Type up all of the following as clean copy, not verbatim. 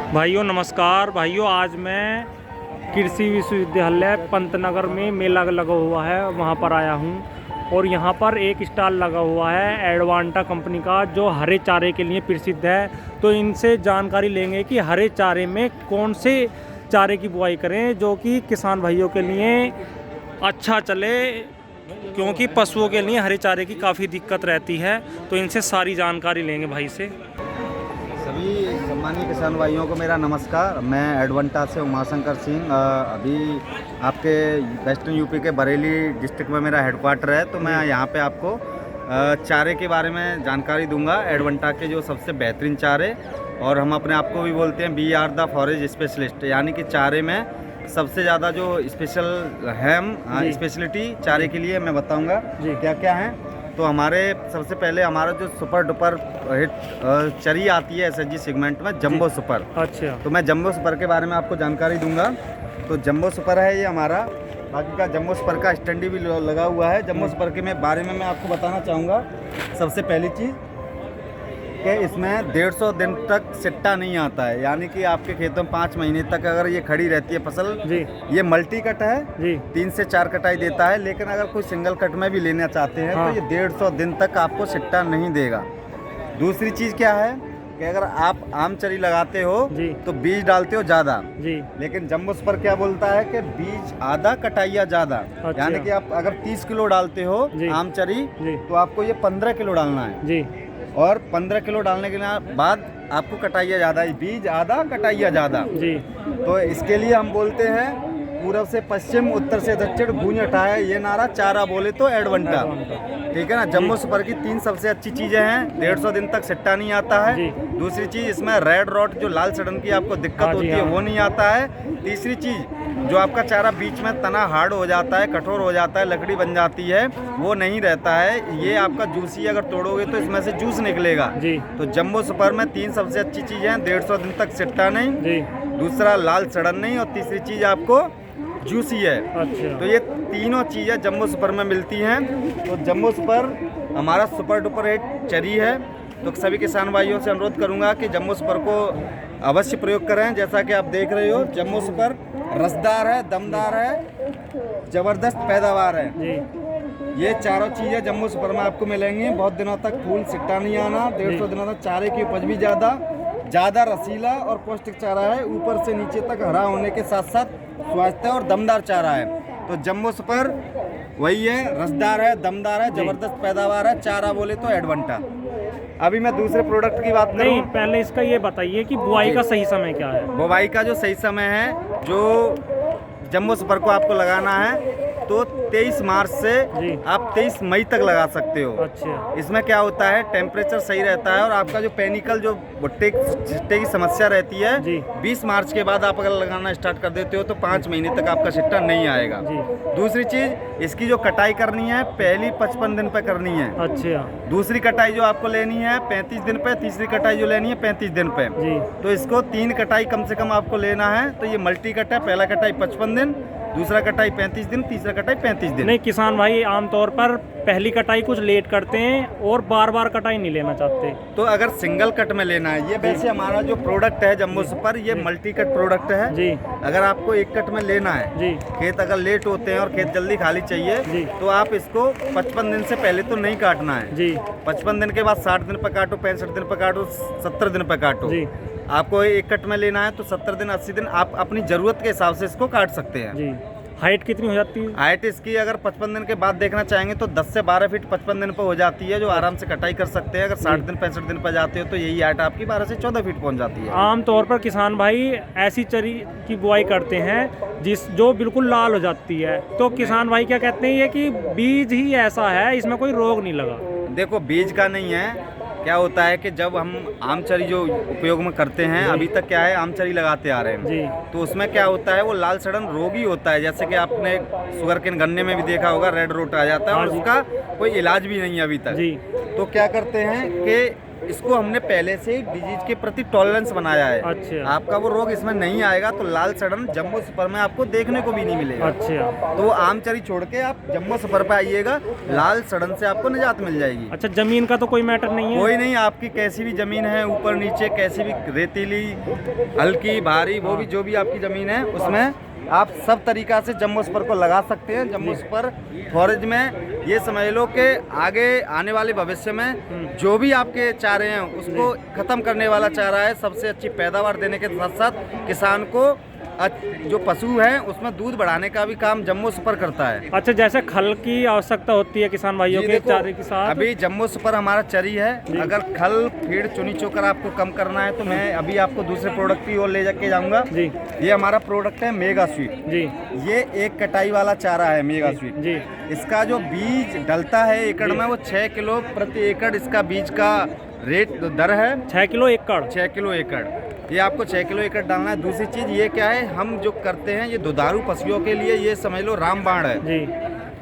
भाइयों नमस्कार। भाइयों आज मैं कृषि विश्वविद्यालय पंतनगर में मेला लगा हुआ है, वहाँ पर आया हूँ और यहाँ पर एक स्टॉल लगा हुआ है एडवांटा कंपनी का, जो हरे चारे के लिए प्रसिद्ध है। तो इनसे जानकारी लेंगे कि हरे चारे में कौन से चारे की बुआई करें जो कि किसान भाइयों के लिए अच्छा चले, क्योंकि पशुओं के लिए हरे चारे की काफ़ी दिक्कत रहती है। तो इनसे सारी जानकारी लेंगे भाई से। सभी सम्मानीय किसान भाइयों को मेरा नमस्कार। मैं एडवांटा से उमाशंकर सिंह, अभी आपके वेस्टर्न यूपी के बरेली डिस्ट्रिक्ट में मेरा हेडक्वार्टर है। तो मैं यहाँ पे आपको चारे के बारे में जानकारी दूंगा, एडवांटा के जो सबसे बेहतरीन चारे। और हम अपने आप को भी बोलते हैं we are the forage specialist, यानी कि चारे में सबसे ज़्यादा जो स्पेशल है स्पेशलिटी चारे के लिए मैं बताऊँगा क्या क्या है। तो हमारे सबसे पहले हमारा जो सुपर डुपर हिट चरी आती है एसएचजी सेगमेंट में, जंबो सुपर। अच्छा, तो मैं जंबो सुपर के बारे में आपको जानकारी दूंगा। तो जंबो सुपर है ये हमारा, बाकी का जंबो सुपर का स्टैंडी भी लगा हुआ है। जंबो सुपर के बारे में मैं आपको बताना चाहूँगा। सबसे पहली चीज़ कि इसमें 150 दिन तक सिट्टा नहीं आता है, यानी कि आपके खेतों में 5 महीने तक अगर ये खड़ी रहती है फसल जी। ये मल्टी कट है जी, 3 से 4 कटाई देता है। लेकिन अगर कोई सिंगल कट में भी लेना चाहते हैं तो ये 150 दिन तक आपको सिट्टा नहीं देगा। दूसरी चीज़ क्या है कि अगर आप आम चरी लगाते हो तो बीज डालते हो ज़्यादा जी, लेकिन जंबो सुपर क्या बोलता है कि बीज आधा कटाइया ज़्यादा। अच्छा। यानी कि आप अगर 30 किलो डालते हो आम चरी तो आपको ये 15 किलो डालना है जी। और 15 किलो डालने के बाद आपको कटाइया ज़्यादा, बीज आधा कटाइया ज़्यादा जी। तो इसके लिए हम बोलते हैं पूर्व से पश्चिम, उत्तर से दक्षिण, गूंज उठाए ये नारा, चारा बोले तो एडवांटा। ठीक है ना। जंबो सुपर की 3 सबसे अच्छी चीज़ें हैं। 150 दिन तक सिट्टा नहीं आता है। दूसरी चीज़, इसमें रेड रॉट जो लाल सड़न की आपको दिक्कत होती है वो नहीं आता है। तीसरी चीज़, जो आपका चारा बीच में तना हार्ड हो जाता है, कठोर हो जाता है, लकड़ी बन जाती है, वो नहीं रहता है। ये आपका जूसी अगर तोड़ोगे तो इसमें से जूस निकलेगा जी। तो जंबो सुपर में 3 सबसे अच्छी चीज़ें हैं। 150 दिन तक सिट्टा नहीं, दूसरा लाल सड़न नहीं, और तीसरी चीज़ आपको जूसी है। अच्छा। तो ये तीनों चीज़ें जंबो सुपर में मिलती हैं। तो जंबो सुपर हमारा सुपर डुपर हिट चरी है। तो सभी किसान भाइयों से अनुरोध करूंगा कि जंबो सुपर को अवश्य प्रयोग करें। जैसा कि आप देख रहे हो, जंबो सुपर रसदार है, दमदार है, ज़बरदस्त पैदावार है जी। ये चारों चीज़ें जंबो सुपर में आपको मिलेंगी। बहुत दिनों तक फूल सिट्टा नहीं आना, 150 दिनों तक चारे की उपज भी ज़्यादा रसीला और पौष्टिक चारा है। ऊपर से नीचे तक हरा होने के साथ साथ स्वास्थ्य और दमदार चारा है। तो जंबो सुपर वही है, रसदार है, दमदार है, ज़बरदस्त पैदावार है। चारा बोले तो एडवांटा। अभी मैं दूसरे प्रोडक्ट की बात करूं, पहले इसका ये बताइए कि बुआई का सही समय क्या है। बुआई का जो सही समय है, जो जंबो सुपर को आपको लगाना है तो 23 मार्च से आप 23 मई तक लगा सकते हो। अच्छा। इसमें क्या होता है, टेम्परेचर सही रहता है और आपका जो पेनिकल जो भुट्टे की समस्या रहती है, 20 मार्च के बाद आप अगर लगाना स्टार्ट कर देते हो तो 5 महीने तक आपका सिट्टा नहीं आएगा। दूसरी चीज़, इसकी जो कटाई करनी है पहली 55 दिन पे करनी है। अच्छा। दूसरी कटाई जो आपको लेनी है 35 दिन पे, तीसरी कटाई जो लेनी है 35 दिन पे। तो इसको 3 कटाई कम से कम आपको लेना है। तो ये मल्टी कट है, पहला कटाई 55 दिन, दूसरा कटाई 35 दिन, तीसरा कटाई 35 दिन। नहीं, किसान भाई आमतौर पर पहली कटाई कुछ लेट करते हैं और बार बार कटाई नहीं लेना चाहते। तो अगर सिंगल कट में लेना है, ये वैसे हमारा जो प्रोडक्ट है जंबो सुपर, ये मल्टी कट प्रोडक्ट है जी। अगर आपको एक कट में लेना है जी, खेत अगर लेट होते हैं और खेत जल्दी खाली चाहिए तो आप इसको 55 दिन से पहले तो नहीं काटना है जी। 55 दिन के बाद 60 दिन पर काटो, 65 दिन पर काटो, 70 दिन पर काटो जी। आपको एक कट में लेना है तो 70 दिन 80 दिन आप अपनी ज़रूरत के हिसाब से इसको काट सकते हैं जी। हाइट कितनी हो जाती है? हाइट इसकी अगर 55 दिन के बाद देखना चाहेंगे तो 10 से 12 फीट 55 दिन पर हो जाती है, जो आराम से कटाई कर सकते हैं। अगर 60 दिन 65 दिन पर जाते हो तो यही हाइट आपकी 12 से 14 फीट पहुंच जाती है। आमतौर पर किसान भाई ऐसी चरी की बुआई करते हैं जो बिल्कुल लाल हो जाती है। तो किसान भाई क्या कहते हैं, ये कि बीज ही ऐसा है, इसमें कोई रोग नहीं लगा। देखो, बीज का नहीं है। क्या होता है कि जब हम आम चरी जो उपयोग में करते हैं, अभी तक क्या है आम चरी लगाते आ रहे हैं जी, तो उसमें क्या होता है वो लाल सड़न रोग ही होता है। जैसे कि आपने शुगर केन गन्ने में भी देखा होगा, रेड रोट आ जाता है और उसका कोई इलाज भी नहीं है अभी तक जी। तो क्या करते हैं कि इसको हमने पहले से ही डिजीज के प्रति टॉलरेंस बनाया है। अच्छा। आपका वो रोग इसमें नहीं आएगा। तो लाल सड़न जम्बो सुपर में आपको देखने को भी नहीं मिलेगा। अच्छा। तो आम चरी छोड़ के आप जम्बो सुपर पे आइएगा, लाल सड़न से आपको निजात मिल जाएगी। अच्छा, जमीन का तो कोई मैटर नहीं है? कोई नहीं, आपकी कैसी भी जमीन है, ऊपर नीचे कैसी भी, रेतीली, हल्की, भारी, वो भी जो भी आपकी जमीन है उसमें आप सब तरीका से जम्बो सुपर को लगा सकते हैं। जम्बो सुपर फॉरेज में ये समझ लो कि आगे आने वाले भविष्य में जो भी आपके चारे हैं उसको खत्म करने वाला चारा है। सबसे अच्छी पैदावार देने के साथ साथ किसान को जो पशु है उसमें दूध बढ़ाने का भी काम जम्बो सुपर करता है। अच्छा, जैसे खल की आवश्यकता होती है किसान भाइयों के चारे के साथ? अभी जम्बो सुपर हमारा चरी है। अगर खल, फीड, चुनी चोकर आपको कम करना है तो मैं अभी आपको दूसरे प्रोडक्ट की ओर ले जाके जाऊंगा जी। ये हमारा प्रोडक्ट है मेगा स्वीट जी। ये एक कटाई वाला चारा है मेगा स्वीट जी। इसका जो बीज डलता है एकड़ में वो 6 किलो प्रति एकड़ इसका बीज का रेट दर है। 6 किलो एकड़? 6 किलो एकड़। ये आपको 6 किलो एकड़ डालना है। दूसरी चीज़ ये क्या है, हम जो करते हैं ये दुधारू पशुओं के लिए ये समझ लो रामबाण है जी।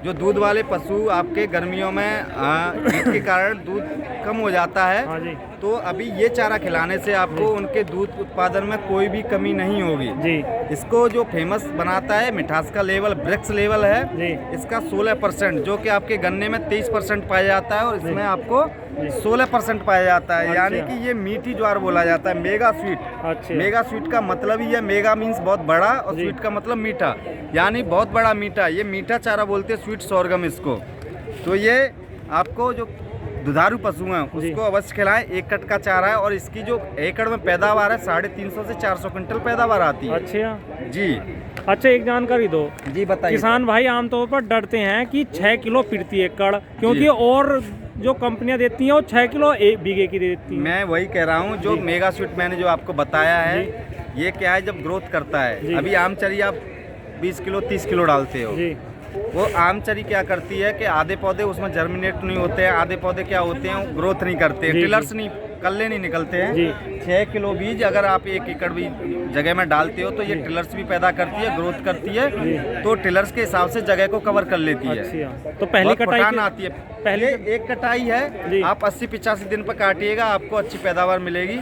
जो दूध वाले पशु आपके गर्मियों में हीट के कारण दूध कम हो जाता है। हाँ जी। तो अभी ये चारा खिलाने से आपको उनके दूध उत्पादन में कोई भी कमी नहीं होगी जी। इसको जो फेमस बनाता है मिठास का लेवल, ब्रेक्स लेवल है जी। इसका 16% जो कि आपके गन्ने में 23% पाया जाता है और इसमें आपको 16% पाया जाता है। यानी कि ये मीठी ज्वार बोला जाता है मेगा स्वीट। अच्छा। मेगा स्वीट का मतलब ही है, मेगा मीन्स बहुत बड़ा और स्वीट का मतलब मीठा, यानी बहुत बड़ा मीठा। ये मीठा चारा बोलते हैं स्वीट सोरगम इसको। तो ये आपको जो दुधारू पशु हैं उसको अवश्य खिलाएं। एक कट का चारा है और इसकी जो एकड़ में पैदावार है 350 से 400 क्विंटल पैदावार आती है। अच्छा जी। अच्छा, एक जानकारी दो जी, बताइए। किसान भाई आमतौर पर डरते हैं कि 6 किलो प्रति एकड़, क्योंकि और जो कंपनियां देती हैं वो 6 किलो एक बीघे की देती हैं। मैं वही कह रहा हूँ, जो मेगा स्वीट मैंने जो आपको बताया है ये क्या है, जब ग्रोथ करता है, अभी आम चरी आप 20 किलो 30 किलो डालते हो जी। वो आम चरी क्या करती है कि आधे पौधे उसमें जर्मिनेट नहीं होते हैं, आधे पौधे क्या होते हैं वो ग्रोथ नहीं करते हैं, टिलर्स नहीं, कल्ले नहीं निकलते हैं। 6 किलो बीज अगर आप 1 एकड़ भी जगह में डालते हो तो ये टिलर्स भी पैदा करती है, ग्रोथ करती है। तो टिलर्स के हिसाब से जगह को कवर कर लेती है। तो पहली कटाई आती है। पहले एक कटाई है, आप 80-85 दिन पर काटिएगा, आपको अच्छी पैदावार मिलेगी।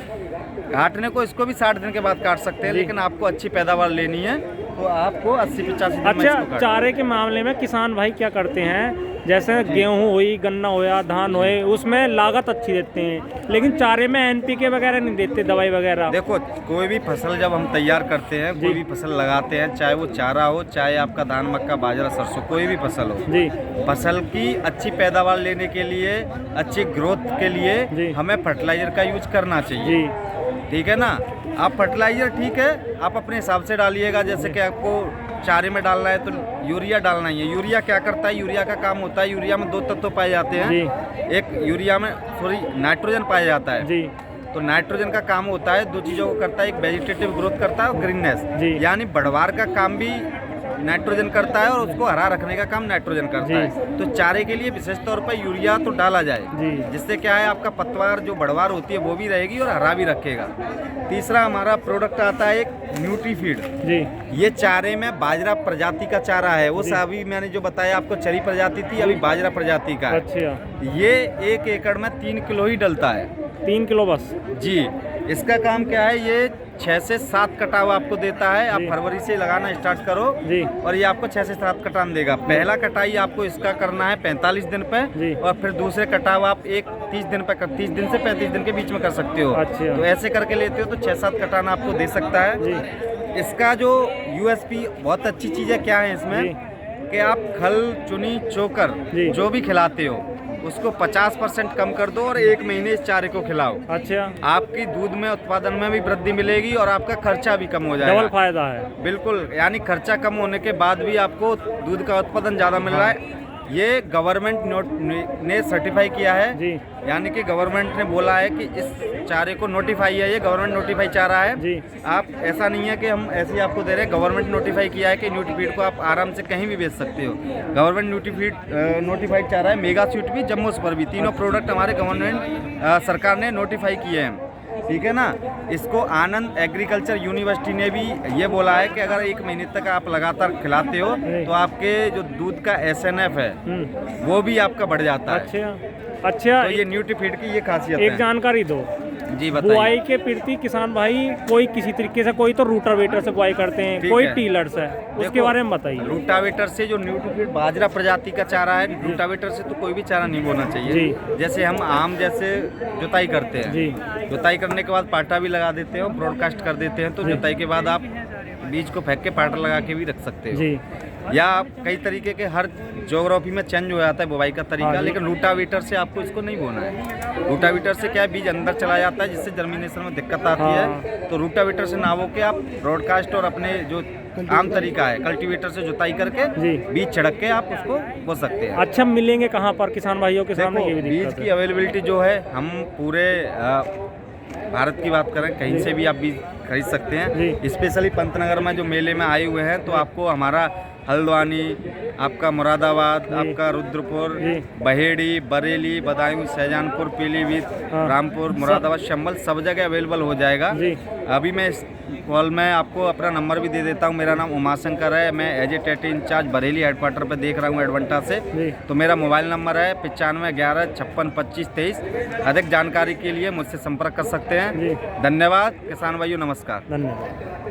काटने को इसको भी 60 दिन के बाद काट सकते हैं, लेकिन आपको अच्छी पैदावार लेनी है तो आपको 80-85 दिन। अच्छा, चारे के मामले में किसान भाई क्या करते हैं, जैसे गेहूं हुई, गन्ना होया, धान होए, उसमें लागत अच्छी देते हैं, लेकिन चारे में NPK वगैरह नहीं देते, दवाई वगैरह। देखो, कोई भी फसल जब हम तैयार करते हैं, कोई भी फसल लगाते हैं, चाहे वो चारा हो, चाहे आपका धान, मक्का, बाजरा, सरसों, कोई भी फसल हो जी, फसल की अच्छी पैदावार लेने के लिए, अच्छी ग्रोथ के लिए हमें फर्टिलाइजर का यूज करना चाहिए। ठीक है ना। आप फर्टिलाइजर ठीक है आप अपने हिसाब से डालिएगा, जैसे कि आपको चारे में डालना है तो यूरिया डालना ही है। यूरिया क्या करता है, यूरिया का काम होता है, यूरिया में 2 तत्व पाए जाते हैं। एक यूरिया में नाइट्रोजन पाया जाता है जी। तो नाइट्रोजन का काम होता है 2 चीज़ों को करता है, एक वेजिटेटिव ग्रोथ करता है और ग्रीननेस, यानी बढ़वार का काम भी नाइट्रोजन करता है और उसको हरा रखने का काम नाइट्रोजन करता है। तो चारे के लिए विशेष तौर पर यूरिया तो डाला जाए, जिससे क्या है आपका पतवार जो बढ़वार होती है वो भी रहेगी और हरा भी रखेगा। तीसरा हमारा प्रोडक्ट आता है एक न्यूट्रीफीड जी। ये चारे में बाजरा प्रजाति का चारा है, वो अभी मैंने जो बताया आपको चरी प्रजाति थी, अभी बाजरा प्रजाति का है। अच्छा। ये 1 एकड़ में 3 किलो ही डलता है। 3 किलो बस जी। इसका काम क्या है, ये 6 से 7 कटाव आपको देता है। आप फरवरी से लगाना स्टार्ट करो जी, और ये आपको 6 से 7 कटाव देगा। पहला कटाई आपको इसका करना है 45 दिन पे और फिर दूसरे कटाव आप 30 दिन पे 30 दिन से 35 दिन के बीच में कर सकते हो। अच्छा। तो ऐसे करके लेते हो तो 6-7 कटान आपको दे सकता है जी। इसका जो USP बहुत अच्छी चीज़ है, क्या है इसमें कि आप खल, चुनी, चोकर जो भी खिलाते हो उसको 50% कम कर दो और 1 महीने इस चारे को खिलाओ। अच्छा। आपकी दूध में उत्पादन में भी वृद्धि मिलेगी और आपका खर्चा भी कम हो जाएगा। डबल फायदा है। बिल्कुल, यानी खर्चा कम होने के बाद भी आपको दूध का उत्पादन ज़्यादा मिल रहा है। ये गवर्नमेंट ने सर्टिफाई किया है जी। यानी कि गवर्नमेंट ने बोला है कि इस चारे को नोटिफाई है, ये गवर्नमेंट नोटिफाई चारा है जी। आप ऐसा नहीं है कि हम ऐसे ही आपको दे रहे हैं, गवर्नमेंट नोटिफाई किया है कि न्यूट्रीफीड को आप आराम से कहीं भी बेच सकते हो। गवर्नमेंट नोटिफाइड चारा है, मेगा स्वीट भी, जम्बो सुपर भी, तीनों प्रोडक्ट हमारे गवर्नमेंट सरकार ने नोटिफाई किए हैं। ठीक है ना। इसको आनंद एग्रीकल्चर यूनिवर्सिटी ने भी ये बोला है कि अगर 1 महीने तक आप लगातार खिलाते हो तो आपके जो दूध का SNF है वो भी आपका बढ़ जाता है। अच्छा, तो ये न्यूट्रीफीड की ये खासियत एक है। जानकारी दो, जी बताइए। बुआई के प्रति किसान भाई कोई किसी तरीके से, कोई तो रूटावेटर से बुआई करते हैं, ठीक कोई है। टीलर से, उसके देखो, बारे में बताइए। रूटावेटर से जो न्यूट्रीफीड बाजरा प्रजाति का चारा है, रूटावेटर से तो कोई भी चारा नहीं बोना चाहिए। जी। जैसे हम आम जैसे जुताई करते हैं, जी। जुताई करने के बाद पाटा भी लगा देते हैं और ब्रॉडकास्ट कर देते हैं, तो जी। जुताई के बाद आप बीज को फेंक के पाटा लगा के भी रख सकते हो। जी। या आप कई तरीके के हर ज्योग्राफी में चेंज हो जाता है बुवाई का हाँ तरीका, जी। लेकिन रूटावेटर से आपको इसको नहीं बोना है। रूटावेटर से क्या है, बीज अंदर चला जाता है जिससे जर्मिनेशन में दिक्कत आती हाँ। है। तो रूटावेटर से ना हो के आप ब्रॉडकास्ट और अपने जो आम तरीका है कल्टीवेटर से जुताई करके जी। बीज छिड़क के आप उसको बो सकते हैं। अच्छा, मिलेंगे कहाँ पर किसान भाइयों के सामने, ये भी देखो, बीज दिक्कत की है। अवेलेबिलिटी जो है, हम पूरे भारत की बात करें, कहीं से भी आप बीज खरीद सकते हैं। जी। स्पेशली पंतनगर में जो मेले में आए हुए हैं, तो आपको हमारा हल्द्वानी, आपका मुरादाबाद, जी। आपका रुद्रपुर, जी। बहेड़ी, बरेली, बदायूं, शाहजहानपुर, पीलीभीत, हाँ। रामपुर, मुरादाबाद, शंबल सब जगह अवेलेबल हो जाएगा। जी। अभी मैं इस कॉल में आपको अपना नंबर भी दे देता हूँ। मेरा नाम उमाशंकर है, मैं एज ए टेटी इंचार्ज बरेली हेडक्वार्टर पर देख रहा हूँ एडवांटा से। जी। तो मेरा मोबाइल नंबर है 95 11 56 25 23। अधिक जानकारी के लिए मुझसे संपर्क कर सकते हैं। जी। धन्यवाद किसान भाइयों, नमस्कार। धन्यवाद।